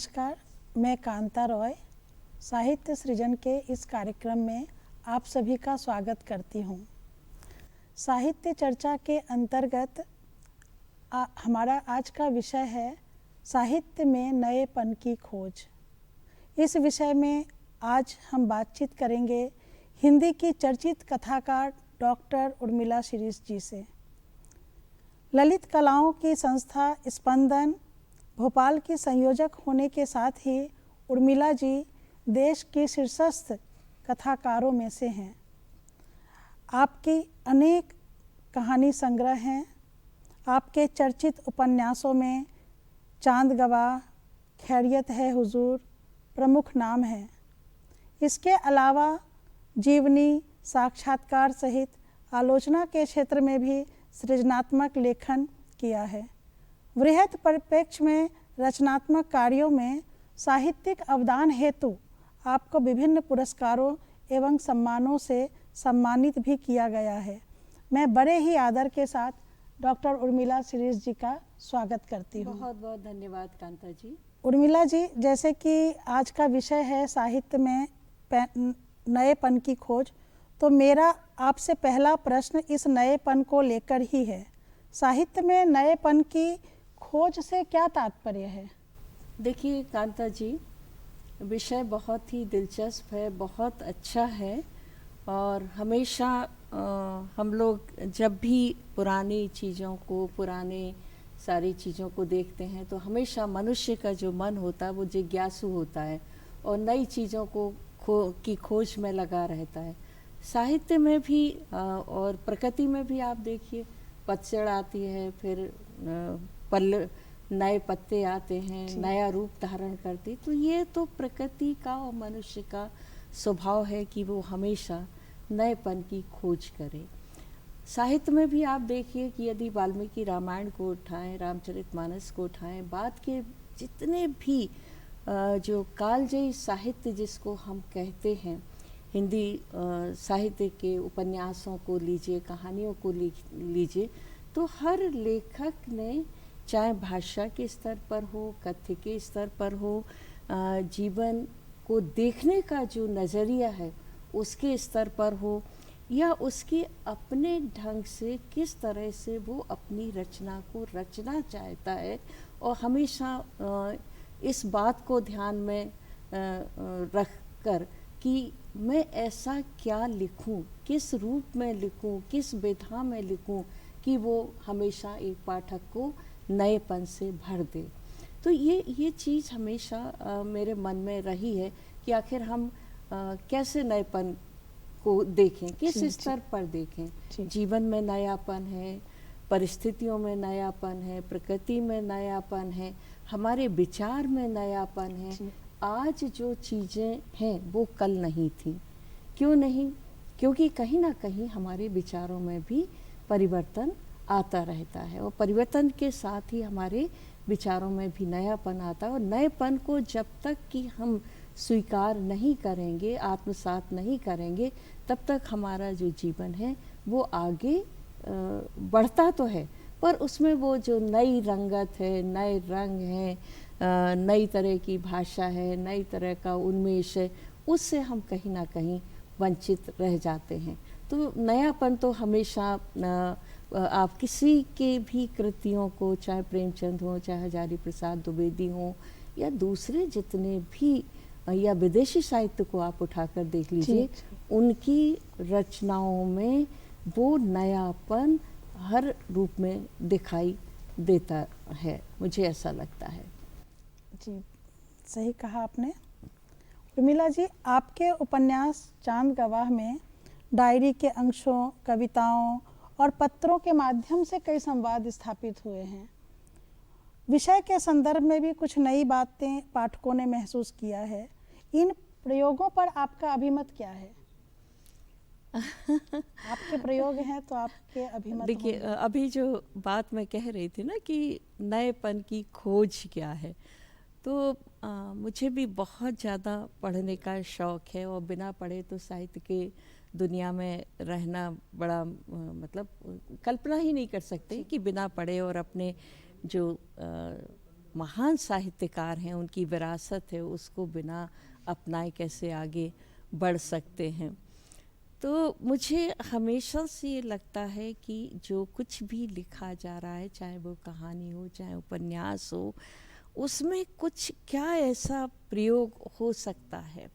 नमस्कार, मैं कांता रॉय साहित्य सृजन के इस कार्यक्रम में आप सभी का स्वागत करती हूँ। साहित्य चर्चा के अंतर्गत हमारा आज का विषय है साहित्य में नएपन की खोज। इस विषय में आज हम बातचीत करेंगे हिंदी की चर्चित कथाकार डॉक्टर उर्मिला शिरीष जी से। ललित कलाओं की संस्था स्पंदन भोपाल की संयोजक होने के साथ ही उर्मिला जी देश की शीर्षस्थ कथाकारों में से हैं। आपकी अनेक कहानी संग्रह हैं। आपके चर्चित उपन्यासों में चांद गवाह, खैरियत है हुजूर प्रमुख नाम हैं। इसके अलावा जीवनी, साक्षात्कार सहित आलोचना के क्षेत्र में भी सृजनात्मक लेखन किया है। वृहत परिप्रेक्ष्य में रचनात्मक कार्यों में साहित्यिक अवदान हेतु आपको विभिन्न पुरस्कारों एवं सम्मानों से सम्मानित भी किया गया है। मैं बड़े ही आदर के साथ डॉक्टर उर्मिला शिरीष जी का स्वागत करती हूँ। बहुत बहुत धन्यवाद कांता जी। उर्मिला जी, जैसे कि आज का विषय है साहित्य में नएपन की खोज, तो मेरा आपसे पहला प्रश्न इस नएपन को लेकर ही है। साहित्य में नएपन की खोज से क्या तात्पर्य है? देखिए कांता जी, विषय बहुत ही दिलचस्प है, बहुत अच्छा है और हमेशा हम लोग जब भी पुरानी चीज़ों को, पुराने सारी चीज़ों को देखते हैं तो हमेशा मनुष्य का जो मन होता है वो जिज्ञासु होता है और नई चीज़ों को की खोज में लगा रहता है। साहित्य में भी और प्रकृति में भी आप देखिए, पतझड़ आती है, फिर नए पत्ते आते हैं, नया रूप धारण करती, तो ये तो प्रकृति का और मनुष्य का स्वभाव है कि वो हमेशा नएपन की खोज करे। साहित्य में भी आप देखिए कि यदि वाल्मीकि रामायण को उठाएं, रामचरितमानस को उठाएं, बाद के जितने भी जो कालजयी साहित्य जिसको हम कहते हैं, हिंदी साहित्य के उपन्यासों को लीजिए, कहानियों को लीजिए, तो हर लेखक ने चाहे भाषा के स्तर पर हो, कथ्य के स्तर पर हो, जीवन को देखने का जो नज़रिया है उसके स्तर पर हो, या उसके अपने ढंग से किस तरह से वो अपनी रचना को रचना चाहता है, और हमेशा इस बात को ध्यान में रख कर कि मैं ऐसा क्या लिखूं, किस रूप में लिखूं, किस विधा में लिखूं कि वो हमेशा एक पाठक को नएपन से भर दे। तो ये चीज़ हमेशा मेरे मन में रही है कि आखिर हम कैसे नएपन को देखें, किस स्तर पर देखें। जीवन में नयापन है, परिस्थितियों में नयापन है, प्रकृति में नयापन है, हमारे विचार में नयापन है। आज जो चीज़ें हैं वो कल नहीं थी। क्यों नहीं? क्योंकि कहीं ना कहीं हमारे विचारों में भी परिवर्तन आता रहता है और परिवर्तन के साथ ही हमारे विचारों में भी नयापन आता है। और नएपन को जब तक कि हम स्वीकार नहीं करेंगे, आत्मसात नहीं करेंगे, तब तक हमारा जो जीवन है वो आगे बढ़ता तो है, पर उसमें वो जो नई रंगत है, नए रंग हैं, नई तरह की भाषा है, नई तरह का उन्मेष है, उससे हम कहीं ना कहीं वंचित रह जाते हैं। तो नयापन तो हमेशा आप किसी के भी कृतियों को, चाहे प्रेमचंद हो, चाहे हजारी प्रसाद द्विवेदी हो, या दूसरे जितने भी, या विदेशी साहित्य को आप उठाकर देख लीजिए, उनकी रचनाओं में वो नयापन हर रूप में दिखाई देता है, मुझे ऐसा लगता है। जी, सही कहा आपने। उर्मिला जी, आपके उपन्यास चांद गवाह में डायरी के अंशों, कविताओं और पत्रों के माध्यम से कई संवाद स्थापित हुए हैं। विषय के संदर्भ में भी कुछ नई बातें पाठकों ने महसूस किया है। इन प्रयोगों पर आपका अभिमत क्या है? आपके प्रयोग हैं तो आपके अभिमत। देखिए, अभी जो बात मैं कह रही थी ना कि नएपन की खोज क्या है, तो मुझे भी बहुत ज़्यादा पढ़ने का शौक़ है और बिना पढ़े तो साहित्य के दुनिया में रहना बड़ा मतलब कल्पना ही नहीं कर सकते कि बिना पढ़े और अपने जो महान साहित्यकार हैं, उनकी विरासत है, उसको बिना अपनाए कैसे आगे बढ़ सकते हैं। तो मुझे हमेशा से ये लगता है कि जो कुछ भी लिखा जा रहा है, चाहे वो कहानी हो, चाहे उपन्यास हो, उसमें कुछ क्या ऐसा प्रयोग हो सकता है,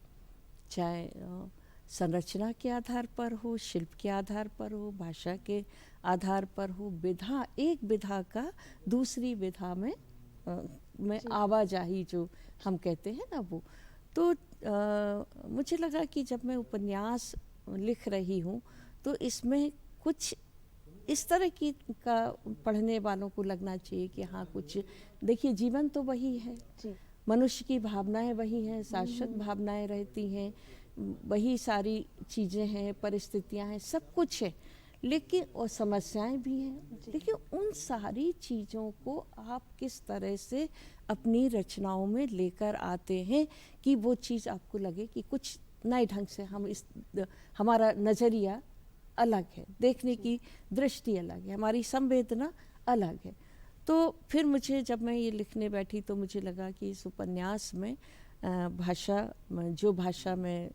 चाहे संरचना के आधार पर हो, शिल्प के आधार पर हो, भाषा के आधार पर हो, विधा, एक विधा का दूसरी विधा में आवाजाही जो हम कहते हैं ना, वो तो मुझे लगा कि जब मैं उपन्यास लिख रही हूँ तो इसमें कुछ इस तरह की का पढ़ने वालों को लगना चाहिए कि हाँ, कुछ देखिए, जीवन तो वही है, मनुष्य की भावनाएं वही हैं, शाश्वत भावनाएं रहती हैं, वही सारी चीज़ें हैं, परिस्थितियां हैं, सब कुछ है, लेकिन और समस्याएं भी हैं, लेकिन उन सारी चीज़ों को आप किस तरह से अपनी रचनाओं में लेकर आते हैं कि वो चीज़ आपको लगे कि कुछ नए ढंग से हमारा नज़रिया अलग है, देखने की दृष्टि अलग है, हमारी संवेदना अलग है। तो फिर मुझे, जब मैं ये लिखने बैठी, तो मुझे लगा कि इस उपन्यास में जो भाषा मैं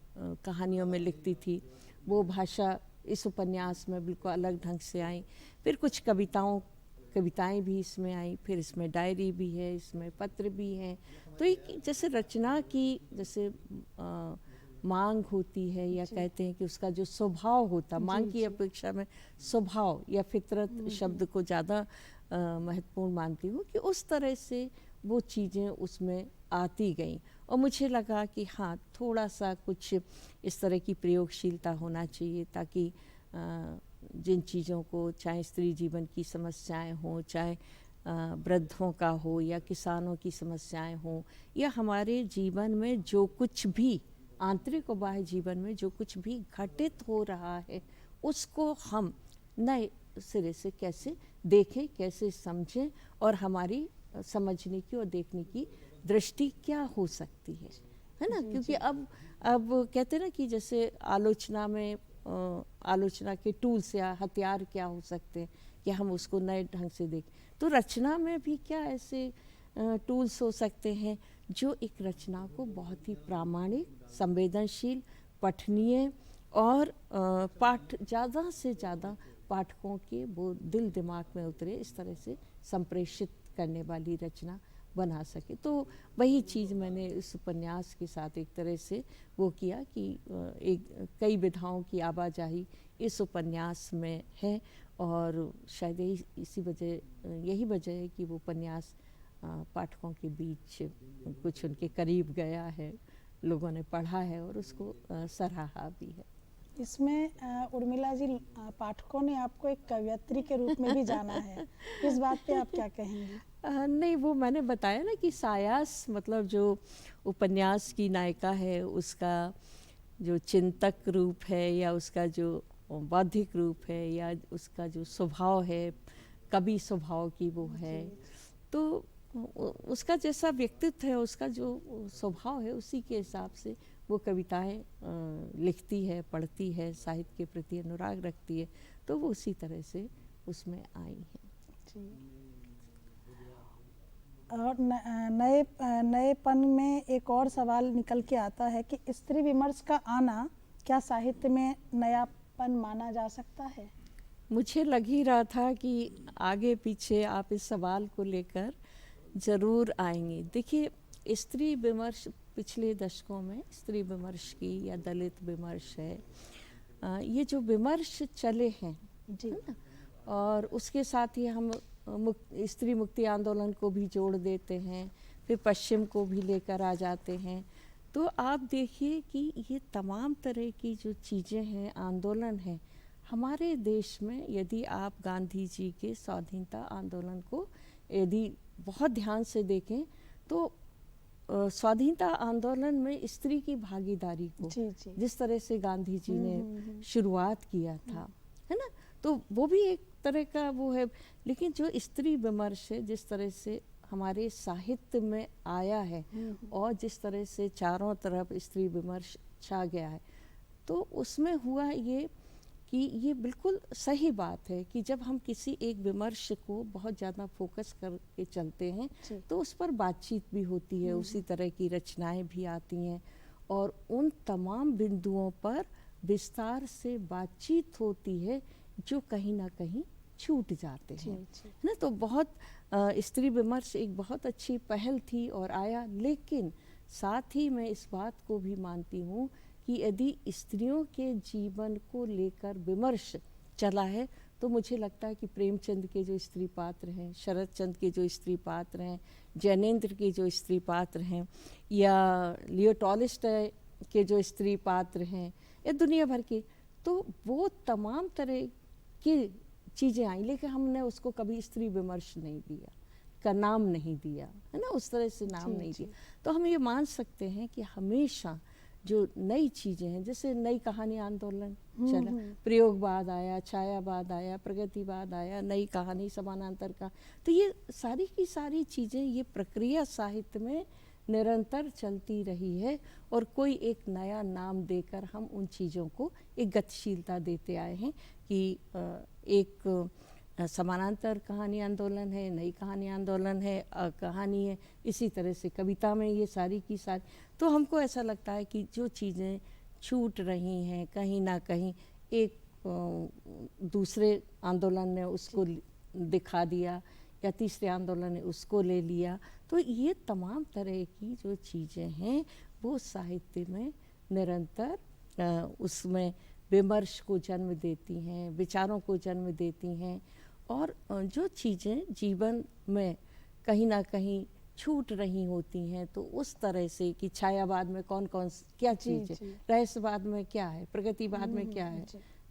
कहानियों में लिखती थी, वो भाषा इस उपन्यास में बिल्कुल अलग ढंग से आई। फिर कुछ कविताएं भी इसमें आई, फिर इसमें डायरी भी है, इसमें पत्र भी हैं। तो एक जैसे रचना की जैसे मांग होती है, या कहते हैं कि उसका जो स्वभाव होता, मांग की अपेक्षा में स्वभाव या फितरत शब्द को ज़्यादा महत्वपूर्ण मानती हूँ, कि उस तरह से वो चीज़ें उसमें आती गईं। और मुझे लगा कि हाँ, थोड़ा सा कुछ इस तरह की प्रयोगशीलता होना चाहिए, ताकि जिन चीज़ों को, चाहे स्त्री जीवन की समस्याएं हों, चाहे वृद्धों का हो, या किसानों की समस्याएं हों, या हमारे जीवन में जो कुछ भी आंतरिक और बाह्य जीवन में जो कुछ भी घटित हो रहा है, उसको हम नए सिरे से कैसे देखें, कैसे समझें, और हमारी समझने की और देखने की दृष्टि क्या हो सकती है ना। क्योंकि अब कहते हैं ना कि जैसे आलोचना में आलोचना के टूल्स या हथियार क्या हो सकते हैं कि हम उसको नए ढंग से देखें, तो रचना में भी क्या ऐसे टूल्स हो सकते हैं जो एक रचना को बहुत ही प्रामाणिक, संवेदनशील, पठनीय और ज़्यादा से ज़्यादा पाठकों के वो दिल दिमाग में उतरे, इस तरह से संप्रेषित करने वाली रचना बना सके। तो वही चीज़ मैंने इस उपन्यास के साथ एक तरह से वो किया कि कई विधाओं की आवाजाही इस उपन्यास में है, और शायद यही वजह है कि वो उपन्यास पाठकों के बीच कुछ उनके करीब गया है, लोगों ने पढ़ा है और उसको सराहा भी है। इसमें उर्मिला जी, पाठकों ने आपको एक कवयित्री के रूप में भी जाना है, इस बात पे आप क्या कहेंगी? नहीं, वो मैंने बताया ना कि सायास मतलब जो उपन्यास की नायिका है, उसका जो चिंतक रूप है, या उसका जो बौद्धिक रूप है, या उसका जो स्वभाव है, कवि स्वभाव की वो है, तो उसका जैसा व्यक्तित्व है, उसका जो स्वभाव है, उसी के हिसाब से वो कविताएं लिखती है, पढ़ती है, साहित्य के प्रति अनुराग रखती है, तो वो उसी तरह से उसमें आई है। और नएपन में एक और सवाल निकल के आता है कि स्त्री विमर्श का आना क्या साहित्य में नयापन माना जा सकता है? मुझे लग ही रहा था कि आगे पीछे आप इस सवाल को लेकर ज़रूर आएंगे। देखिए, स्त्री विमर्श पिछले दशकों में स्त्री विमर्श की या दलित विमर्श है, ये जो विमर्श चले हैं जी, है ना, और उसके साथ ही हम स्त्री मुक्ति आंदोलन को भी जोड़ देते हैं, फिर पश्चिम को भी लेकर आ जाते हैं। तो आप देखिए कि ये तमाम तरह की जो चीज़ें हैं, आंदोलन हैं हमारे देश में। यदि आप गांधी जी के स्वाधीनता आंदोलन को यदि बहुत ध्यान से देखें तो स्वाधीनता आंदोलन में स्त्री की भागीदारी को जिस तरह से गांधी जी ने शुरुआत किया था, है ना, तो वो भी एक तरह का वो है। लेकिन जो स्त्री विमर्श है, जिस तरह से हमारे साहित्य में आया है और जिस तरह से चारों तरफ स्त्री विमर्श छा गया है, तो उसमें हुआ ये कि ये बिल्कुल सही बात है कि जब हम किसी एक विमर्श को बहुत ज़्यादा फोकस करके चलते हैं जी। तो उस पर बातचीत भी होती है, उसी तरह की रचनाएं भी आती हैं और उन तमाम बिंदुओं पर विस्तार से बातचीत होती है जो कहीं ना कहीं छूट जाते जी, हैं, जी। है ना। तो बहुत स्त्री विमर्श एक बहुत अच्छी पहल थी और आया, लेकिन साथ ही मैं इस बात को भी मानती हूँ कि यदि स्त्रियों के जीवन को लेकर विमर्श चला है तो मुझे लगता है कि प्रेमचंद के जो स्त्री पात्र हैं, शरद चंद्र के जो स्त्री पात्र हैं, जैनेन्द्र के जो स्त्री पात्र हैं, या लियो टॉलस्टॉय के जो स्त्री पात्र हैं, या दुनिया भर के, तो वो तमाम तरह की चीज़ें आई, लेकिन हमने उसको कभी स्त्री विमर्श नहीं दिया, का नाम नहीं दिया, है ना, उस तरह से नाम जी, नहीं जी। दिया। तो हम ये मान सकते हैं कि हमेशा जो नई चीज़ें हैं, जैसे नई कहानी आंदोलन चला, प्रयोगवाद आया, छायावाद आया, प्रगतिवाद आया, नई कहानी, समानांतर का, तो ये सारी की सारी चीज़ें, ये प्रक्रिया साहित्य में निरंतर चलती रही है और कोई एक नया नाम देकर हम उन चीज़ों को एक गतिशीलता देते आए हैं कि एक समानांतर कहानी आंदोलन है, नई कहानी आंदोलन है, कहानी है, इसी तरह से कविता में ये सारी की सारी। तो हमको ऐसा लगता है कि जो चीज़ें छूट रही हैं कहीं ना कहीं एक दूसरे आंदोलन ने उसको दिखा दिया या तीसरे आंदोलन ने उसको ले लिया, तो ये तमाम तरह की जो चीज़ें हैं वो साहित्य में निरंतर उसमें विमर्श को जन्म देती हैं, विचारों को जन्म देती हैं, और जो चीज़ें जीवन में कहीं ना कहीं छूट रही होती हैं, तो उस तरह से कि छायावाद में कौन कौन क्या चीज़ है, रहस्यवाद में क्या है, प्रगतिवाद में क्या है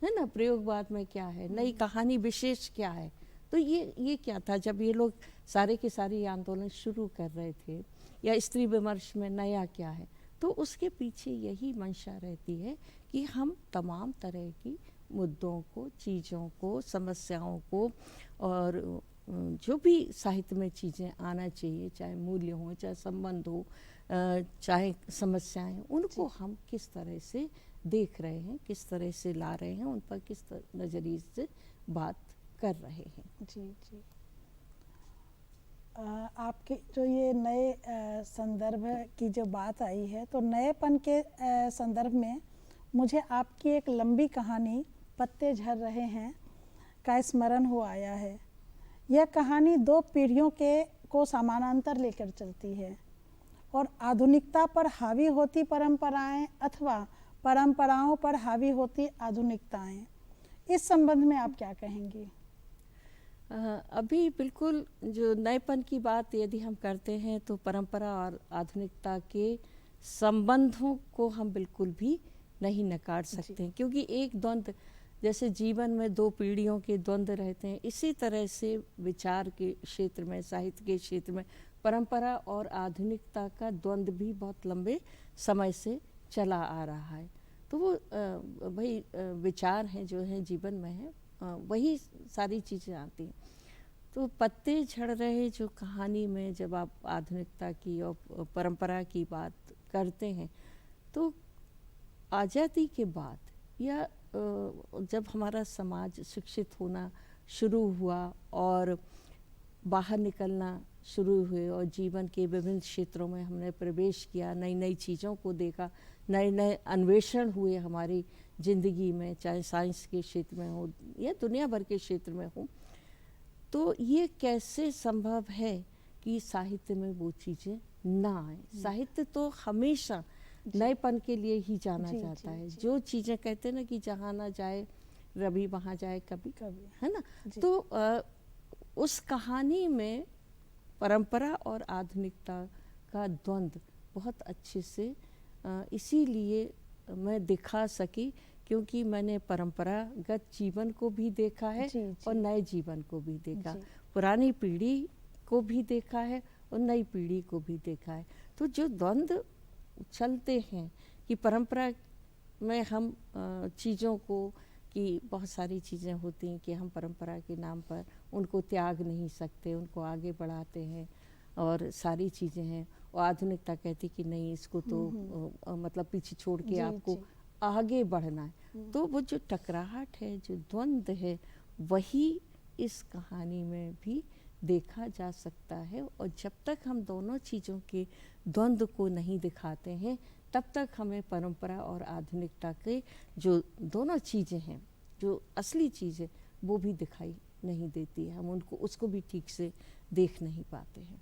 ना, प्रयोगवाद में क्या है, नई कहानी विशेष क्या है। तो ये क्या था जब ये लोग सारे के सारे ये आंदोलन शुरू कर रहे थे, या स्त्री विमर्श में नया क्या है, तो उसके पीछे यही मंशा रहती है कि हम तमाम तरह की मुद्दों को, चीज़ों को, समस्याओं को, और जो भी साहित्य में चीज़ें आना चाहिए, चाहे मूल्य हो, चाहे संबंध हो, चाहे समस्याएं, उनको हम किस तरह से देख रहे हैं, किस तरह से ला रहे हैं, उन पर किस नज़रिए से बात कर रहे हैं। जी जी। आपके जो ये नए संदर्भ की जो बात आई है, तो नएपन के संदर्भ में मुझे आपकी एक लंबी कहानी पत्ते झड़ रहे हैं का स्मरण हो आया है। यह कहानी दो पीढ़ियों को समानांतर लेकर चलती है और आधुनिकता पर हावी होती परंपराएं अथवा परंपराओं पर हावी होती आधुनिकताएं। इस संबंध में आप क्या कहेंगी? अभी बिल्कुल जो नएपन की बात यदि हम करते हैं तो परंपरा और आधुनिकता के संबंधों को हम बिल्कुल भी नहीं नकार सकते हैं, क्योंकि एक द्वंद्व, जैसे जीवन में दो पीढ़ियों के द्वंद्व रहते हैं, इसी तरह से विचार के क्षेत्र में, साहित्य के क्षेत्र में परंपरा और आधुनिकता का द्वंद्व भी बहुत लंबे समय से चला आ रहा है। तो वो भाई विचार हैं जो हैं जीवन में है, वही सारी चीज़ें आती हैं। तो पत्ते झड़ रहे जो कहानी में जब आप आधुनिकता की और परंपरा की बात करते हैं, तो आज़ादी के बाद या जब हमारा समाज शिक्षित होना शुरू हुआ और बाहर निकलना शुरू हुए और जीवन के विभिन्न क्षेत्रों में हमने प्रवेश किया, नई नई चीज़ों को देखा, नए नए अन्वेषण हुए हमारी ज़िंदगी में, चाहे साइंस के क्षेत्र में हो या दुनिया भर के क्षेत्र में हो, तो ये कैसे संभव है कि साहित्य में वो चीज़ें ना आए? साहित्य तो हमेशा नएपन के लिए ही जाना जाता है। जो चीज़ें कहते हैं ना कि जहाँ ना जाए रवि वहाँ जाए कभी, है ना। तो उस कहानी में परंपरा और आधुनिकता का द्वंद्व बहुत अच्छे से इसीलिए मैं दिखा सकी क्योंकि मैंने परंपरागत जीवन को भी देखा है और नए जीवन को भी देखा, पुरानी पीढ़ी को भी देखा है और नई पीढ़ी को भी देखा है। तो जो द्वंद्व चलते हैं कि परंपरा में हम चीज़ों को, कि बहुत सारी चीज़ें होती हैं कि हम परंपरा के नाम पर उनको त्याग नहीं सकते, उनको आगे बढ़ाते हैं और सारी चीज़ें हैं, और आधुनिकता कहती कि नहीं, इसको तो मतलब पीछे छोड़ के आपको आगे बढ़ना है। तो वो जो टकराहट है, जो द्वंद्व है, वही इस कहानी में भी देखा जा सकता है। और जब तक हम दोनों चीज़ों के द्वंद्व को नहीं दिखाते हैं, तब तक हमें परंपरा और आधुनिकता के जो दोनों चीज़ें हैं, जो असली चीज़ें, वो भी दिखाई नहीं देती है। हम उनको उसको भी ठीक से देख नहीं पाते हैं।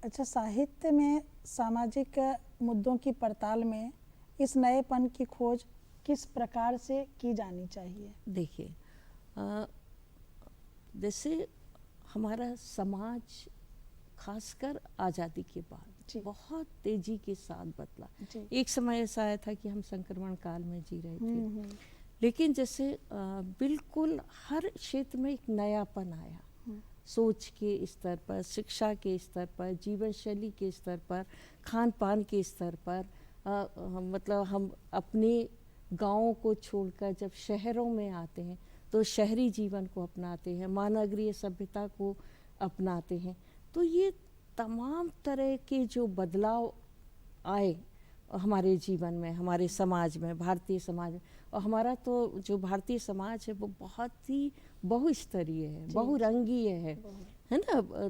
अच्छा, साहित्य में सामाजिक मुद्दों की पड़ताल में इस नएपन की खोज किस प्रकार से की जानी चाहिए? देखिए, जैसे हमारा समाज खासकर आज़ादी के बाद बहुत तेजी के साथ बदला। एक समय ऐसा आया था कि हम संक्रमण काल में जी रहे थे, लेकिन जैसे बिल्कुल हर क्षेत्र में एक नयापन आया, सोच के स्तर पर, शिक्षा के स्तर पर, जीवन शैली के स्तर पर, खान पान के स्तर पर। मतलब हम अपने गाँवों को छोड़कर जब शहरों में आते हैं तो शहरी जीवन को अपनाते हैं, महानगरीय सभ्यता को अपनाते हैं। तो ये तमाम तरह के जो बदलाव आए हमारे जीवन में, हमारे समाज में, भारतीय समाज में। और हमारा तो जो भारतीय समाज है वो बहुत ही बहुस्तरीय है, बहुरंगीय है ना।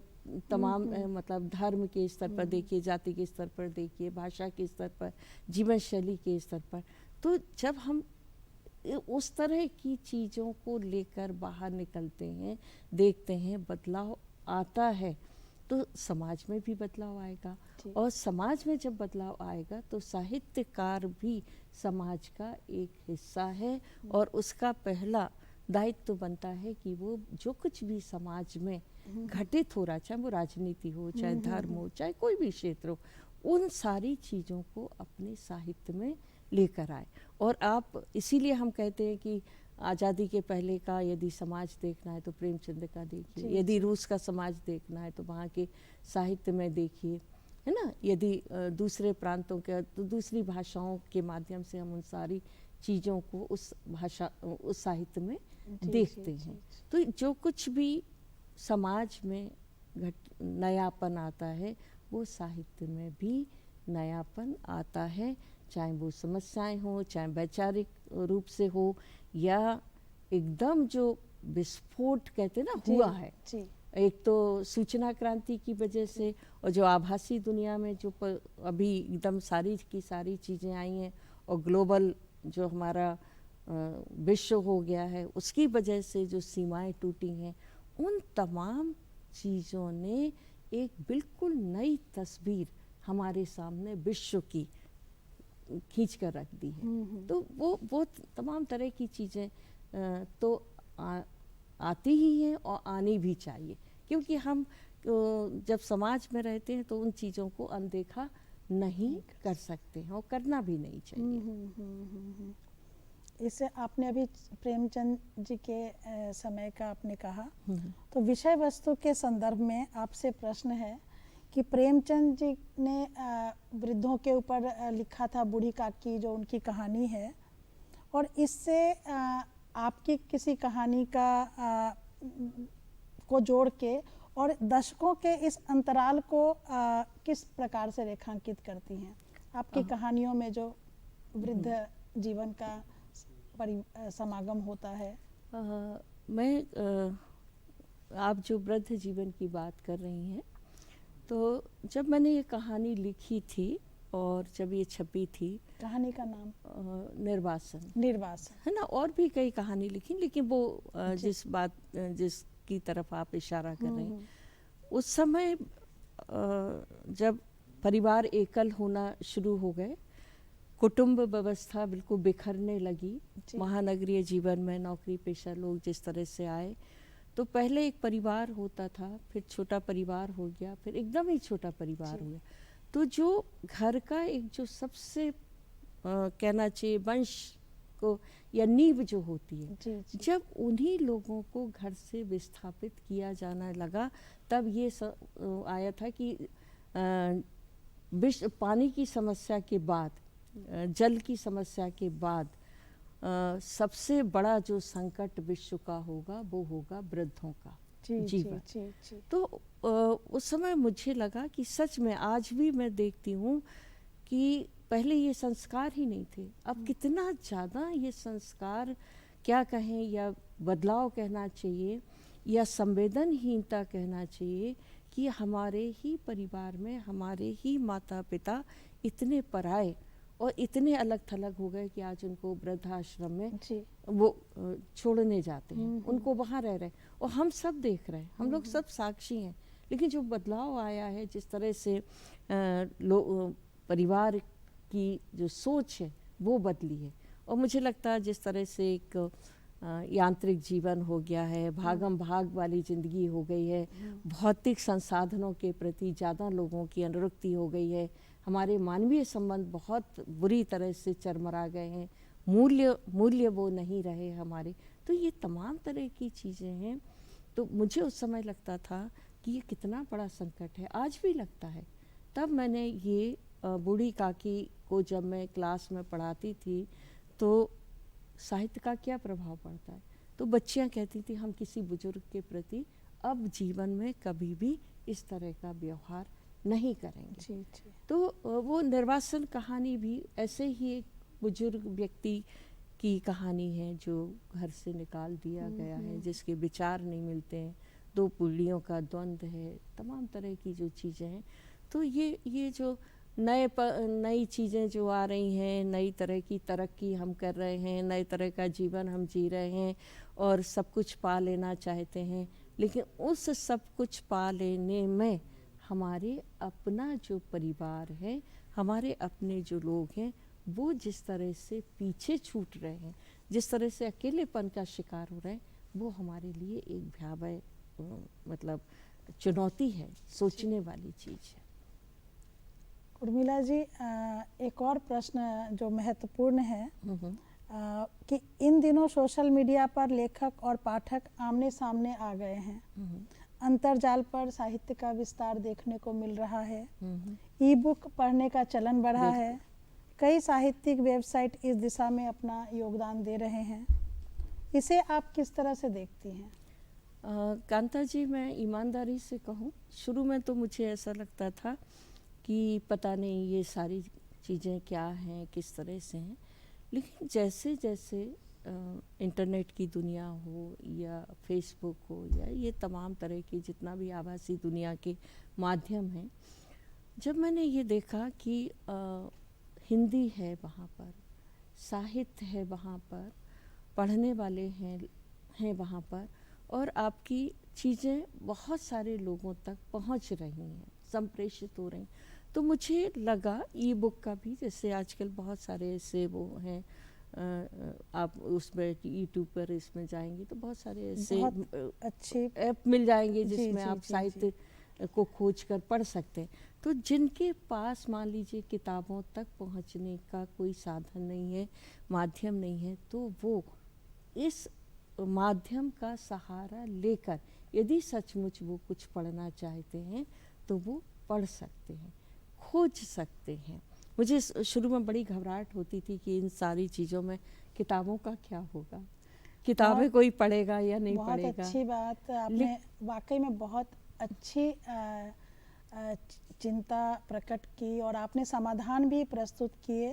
तमाम मतलब धर्म के स्तर पर देखिए, जाति के स्तर पर देखिए, भाषा के स्तर पर, जीवन शैली के स्तर पर। तो जब हम उस तरह की चीज़ों को लेकर बाहर निकलते हैं, देखते हैं, बदलाव आता है, तो समाज में भी बदलाव आएगा। और समाज में जब बदलाव आएगा तो साहित्यकार भी समाज का एक हिस्सा है, और उसका पहला दायित्व बनता है कि वो जो कुछ भी समाज में घटित हो रहा, चाहे वो राजनीति हो, चाहे धर्म हो, चाहे कोई भी क्षेत्र हो, उन सारी चीज़ों को अपने साहित्य में लेकर आए। और आप, इसीलिए हम कहते हैं कि आज़ादी के पहले का यदि समाज देखना है तो प्रेमचंद का देखिए, यदि रूस का समाज देखना है तो वहाँ के साहित्य में देखिए, है ना। यदि दूसरे प्रांतों के, तो दूसरी भाषाओं के माध्यम से हम उन सारी चीज़ों को उस भाषा, उस साहित्य में देखते हैं। तो जो कुछ भी समाज में नयापन आता है, वो साहित्य में भी नयापन आता है, चाहे वो समस्याएं हो, चाहे वैचारिक रूप से हो, या एकदम जो विस्फोट कहते ना हुआ है। एक तो सूचना क्रांति की वजह से, और जो आभासी दुनिया में जो अभी एकदम सारी की सारी चीज़ें आई हैं, और ग्लोबल जो हमारा विश्व हो गया है, उसकी वजह से जो सीमाएं टूटी हैं, उन तमाम चीज़ों ने एक बिल्कुल नई तस्वीर हमारे सामने विश्व की खींच कर रख दी है। तो वो तमाम तरह की चीज़ें तो आती ही हैं और आनी भी चाहिए, क्योंकि हम जब समाज में रहते हैं तो उन चीज़ों को अनदेखा नहीं कर सकते हैं, और करना भी नहीं चाहिए। इससे आपने अभी प्रेमचंद जी के समय का आपने कहा, तो विषय वस्तु के संदर्भ में आपसे प्रश्न है कि प्रेमचंद जी ने वृद्धों के ऊपर लिखा था बूढ़ी काकी, जो उनकी कहानी है, और इससे आपकी किसी कहानी का को जोड़ के और दशकों के इस अंतराल को किस प्रकार से रेखांकित करती हैं? आपकी कहानियों में जो वृद्ध जीवन का समागम होता है। आप जो वृद्ध जीवन की बात कर रही हैं, तो जब मैंने ये कहानी लिखी थी और जब ये छपी थी, कहानी का नाम निर्वासन है ना। और भी कई कहानी लिखी, लेकिन वो जिसकी तरफ आप इशारा कर रहे हैं, उस समय जब परिवार एकल होना शुरू हो गए, कुटुंब व्यवस्था बिल्कुल बिखरने लगी, महानगरीय जीवन में नौकरी पेशा लोग जिस तरह से आए, तो पहले एक परिवार होता था, फिर छोटा परिवार हो गया, फिर एकदम ही छोटा परिवार हो गया। तो जो घर का एक जो सबसे कहना चाहिए वंश को या नींव जो होती है, जब उन्हीं लोगों को घर से विस्थापित किया जाने लगा, तब ये आया था कि पानी की समस्या के बाद, जल की समस्या के बाद सबसे बड़ा जो संकट विश्व का होगा वो होगा वृद्धों का जीवन। तो उस समय मुझे लगा कि सच में आज भी मैं देखती हूँ कि पहले ये संस्कार ही नहीं थे। अब कितना ज़्यादा ये संस्कार, क्या कहें, या बदलाव कहना चाहिए या संवेदनहीनता कहना चाहिए, कि हमारे ही परिवार में हमारे ही माता पिता इतने पराए और इतने अलग थलग हो गए कि आज उनको वृद्धाश्रम में जी। वो छोड़ने जाते हैं, उनको वहाँ रह रहे, और हम सब देख रहे हैं, हम लोग सब साक्षी हैं। लेकिन जो बदलाव आया है, जिस तरह से परिवार की जो सोच है वो बदली है, और मुझे लगता है जिस तरह से एक यांत्रिक जीवन हो गया है, भागम भाग वाली ज़िंदगी हो गई है, भौतिक संसाधनों के प्रति ज़्यादा लोगों की अनुरक्ति हो गई है, हमारे मानवीय संबंध बहुत बुरी तरह से चरमरा गए हैं, मूल्य वो नहीं रहे हमारे। तो ये तमाम तरह की चीज़ें हैं। तो मुझे उस समय लगता था कि ये कितना बड़ा संकट है, आज भी लगता है। तब मैंने ये बूढ़ी काकी को जब मैं क्लास में पढ़ाती थी तो साहित्य का क्या प्रभाव पड़ता है, तो बच्चियां कहती थी हम किसी बुजुर्ग के प्रति अब जीवन में कभी भी इस तरह का व्यवहार नहीं करेंगे। जी जी। तो वो निर्वासन कहानी भी ऐसे ही एक बुजुर्ग व्यक्ति की कहानी है जो घर से निकाल दिया गया है, जिसके विचार नहीं मिलते हैं, दो पीढ़ियों का द्वंद्व है, तमाम तरह की जो चीज़ें हैं। तो ये जो नई चीज़ें जो आ रही हैं, नई तरह की तरक्की हम कर रहे हैं, नए तरह का जीवन हम जी रहे हैं और सब कुछ पा लेना चाहते हैं, लेकिन उस सब कुछ पा लेने में हमारे अपना जो परिवार है, हमारे अपने जो लोग हैं, वो जिस तरह से पीछे छूट रहे हैं, जिस तरह से अकेलेपन का शिकार हो रहे हैं, वो हमारे लिए एक भयावह मतलब चुनौती है, सोचने वाली चीज़ है। उर्मिला जी, एक और प्रश्न जो महत्वपूर्ण है कि इन दिनों सोशल मीडिया पर लेखक और पाठक आमने सामने आ गए हैं, अंतर्जाल पर साहित्य का विस्तार देखने को मिल रहा है, ई बुक पढ़ने का चलन बढ़ा है, कई साहित्यिक वेबसाइट इस दिशा में अपना योगदान दे रहे हैं, इसे आप किस तरह से देखती हैं? कांता जी, मैं ईमानदारी से कहूँ, शुरू में तो मुझे ऐसा लगता था कि पता नहीं ये सारी चीज़ें क्या हैं, किस तरह से हैं, लेकिन जैसे जैसे इंटरनेट की दुनिया हो या फेसबुक हो या ये तमाम तरह की जितना भी आभासी दुनिया के माध्यम हैं, जब मैंने ये देखा कि हिंदी है वहाँ पर, साहित्य है वहाँ पर, पढ़ने वाले हैं वहाँ पर, और आपकी चीज़ें बहुत सारे लोगों तक पहुँच रही हैं, संप्रेषित हो रही, तो मुझे लगा ई बुक का भी, जैसे आजकल बहुत सारे ऐसे वो हैं, आप उसमें यूट्यूब पर इसमें जाएंगे तो बहुत सारे ऐसे अच्छे ऐप मिल जाएंगे जिसमें आप साहित्य को खोज कर पढ़ सकते हैं। तो जिनके पास मान लीजिए किताबों तक पहुंचने का कोई साधन नहीं है, माध्यम नहीं है, तो वो इस माध्यम का सहारा लेकर यदि सचमुच वो कुछ पढ़ना चाहते हैं तो वो पढ़ सकते हैं, खोज सकते हैं। मुझे शुरू में बड़ी घबराहट होती थी कि इन सारी चीज़ों में किताबों का क्या होगा, किताबें कोई पढ़ेगा या नहीं पढ़ेगा। बहुत अच्छी बात आपने वाकई में बहुत अच्छी चिंता प्रकट की और आपने समाधान भी प्रस्तुत किए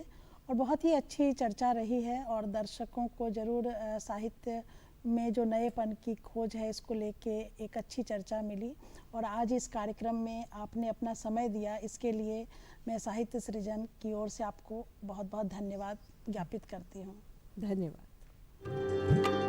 और बहुत ही अच्छी चर्चा रही है और दर्शकों को ज़रूर साहित्य में जो नएपन की खोज है इसको लेके एक अच्छी चर्चा मिली और आज इस कार्यक्रम में आपने अपना समय दिया, इसके लिए मैं साहित्य सृजन की ओर से आपको बहुत बहुत धन्यवाद ज्ञापित करती हूँ। धन्यवाद।